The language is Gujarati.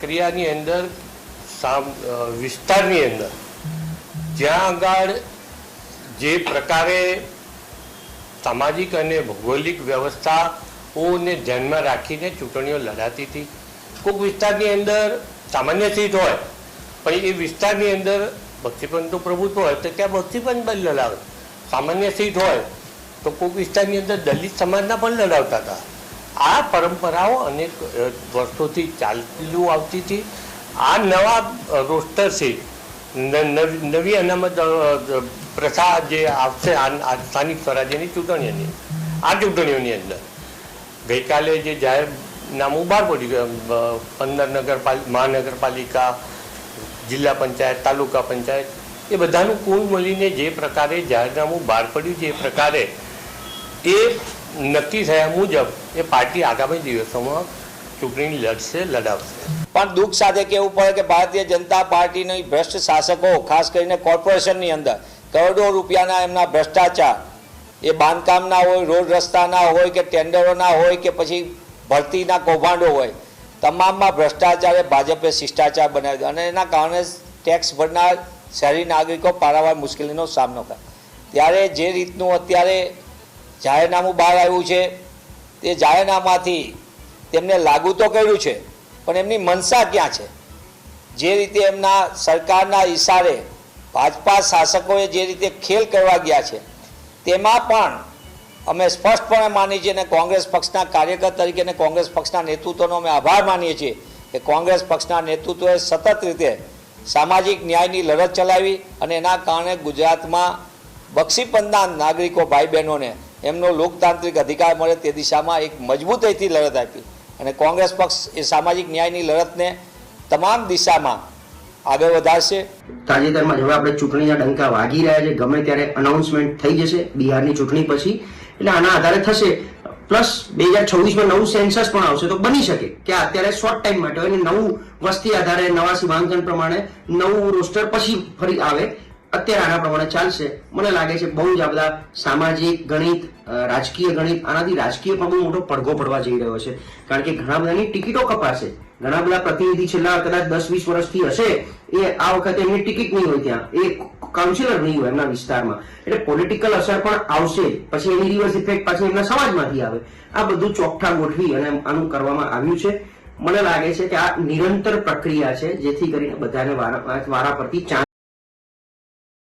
ક્રિયાની અંદર વિસ્તારની અંદર જ્યાં આગળ જે પ્રકારે સામાજિક અને ભૌગોલિક વ્યવસ્થાઓને ધ્યાનમાં રાખીને ચૂંટણીઓ લડાતી હતી. કોઈક વિસ્તારની અંદર સામાન્ય સીટ હોય પણ એ વિસ્તારની અંદર બક્ષીપંથનું પ્રભુત્વ હોય તો ત્યાં બક્ષીપંથ પણ લડાવે. સામાન્ય સીટ હોય તો કોઈક વિસ્તારની અંદર દલિત સમાજના પણ લડાવતા હતા. આ પરંપરાઓ અનેક વર્ષોથી ચાલતું આવતી હતી. આ નવા રોસ્ટર છે, નવી અનામત પ્રથા જે આવશે આ સ્થાનિક સ્વરાજ્યની ચૂંટણીઓની ચૂંટણીઓની અંદર ગઈકાલે જે જાહેરનામું બહાર પડી ગયું, 15 મહાનગરપાલિકા, જિલ્લા પંચાયત, તાલુકા પંચાયત, એ બધાનું કુલ મળીને જે પ્રકારે જાહેરનામું બહાર પડ્યું છે એ પ્રકારે એ નક્કી થયા મુજબ એ પાર્ટી આગામી દિવસોમાં ચૂંટણી લડશે, લડાવશે. પણ દુઃખ સાથે કહેવું પડે કે ભારતીય જનતા પાર્ટીની ભ્રષ્ટ શાસકો, ખાસ કરીને કોર્પોરેશનની અંદર કરોડો રૂપિયાના એમના ભ્રષ્ટાચાર, એ બાંધકામના હોય, રોડ રસ્તાના હોય કે ટેન્ડરોના હોય કે પછી ભરતીના કૌભાંડો હોય, તમામમાં ભ્રષ્ટાચારે ભાજપે શિષ્ટાચાર બનાવી દીધો અને એના કારણે ટેક્સ ભરનાર શહેરી નાગરિકો પારાવાર મુશ્કેલીનો સામનો કરે. ત્યારે જે રીતનું અત્યારે જાહેરનામું બહાર આવ્યું છે તે જાહેરનામાથી તેમને લાગુ તો કર્યું છે પણ એમની મનસા ક્યાં છે? જે રીતે એમના સરકારના ઇશારે ભાજપા શાસકોએ જે રીતે ખેલ કરવા ગયા છે તેમાં પણ અમે સ્પષ્ટપણે માનીએ છીએ અને કોંગ્રેસ પક્ષના કાર્યકર તરીકે અને કોંગ્રેસ પક્ષના નેતૃત્વનો અમે આભાર માનીએ છીએ કે કોંગ્રેસ પક્ષના નેતૃત્વએ સતત રીતે સામાજિક ન્યાયની લડત ચલાવી અને એના કારણે ગુજરાતમાં બક્ષીપંથના નાગરિકો ભાઈ બહેનોને એમનો લોકતાંત્રિક અધિકાર મળે તે દિશામાં એક મજબૂતાઈથી લડત આપી અને કોંગ્રેસ પક્ષ એ સામાજિક ન્યાયની લડતને તમામ દિશામાં આગળ વધારશે. તાજેતરમાં હવે આપણે ચૂંટણીના ડંકા વાગી રહ્યા છે, ગમે ત્યારે અનાઉન્સમેન્ટ થઈ જશે બિહારની ચૂંટણી પછી, એટલે આના આધારે થશે. પ્લસ 2026માં નવું સેન્સસ પણ આવશે, તો બની શકે કે અત્યારે શોર્ટ ટાઈમ માટે હોય ને નવું વસ્તી આધારે નવા સીમાંકન પ્રમાણે નવું રોસ્ટર પછી ફરી આવે. અત્યારે આના પ્રમાણે ચાલશે. મને લાગે છે બહુ જ આ બધા સામાજિક ગણિત, રાજકીય ગણિત, આનાથી રાજકીય પણ બહુ મોટો પડઘો પડવા જઈ રહ્યો છે. કારણ કે ઘણા બધાની ટિકિટો કપાશે. ઘણા બધા પ્રતિનિધિ છેલ્લા કદાચ 10-20 વર્ષથી હશે, એ આ વખતે એમની ટિકિટ નહીં હોય, ત્યાં એ કાઉન્સિલર નહીં હોય એમના વિસ્તારમાં, એટલે પોલિટિકલ અસર પણ આવશે. પછી એની રિવર્સ ઇફેક્ટ પાછી એમના સમાજમાંથી આવે. આ બધું ચોકઠા ગોઠવી અને આનું કરવામાં આવ્યું છે. મને લાગે છે કે આ નિરંતર પ્રક્રિયા છે, જેથી કરીને બધાને વારા પરથી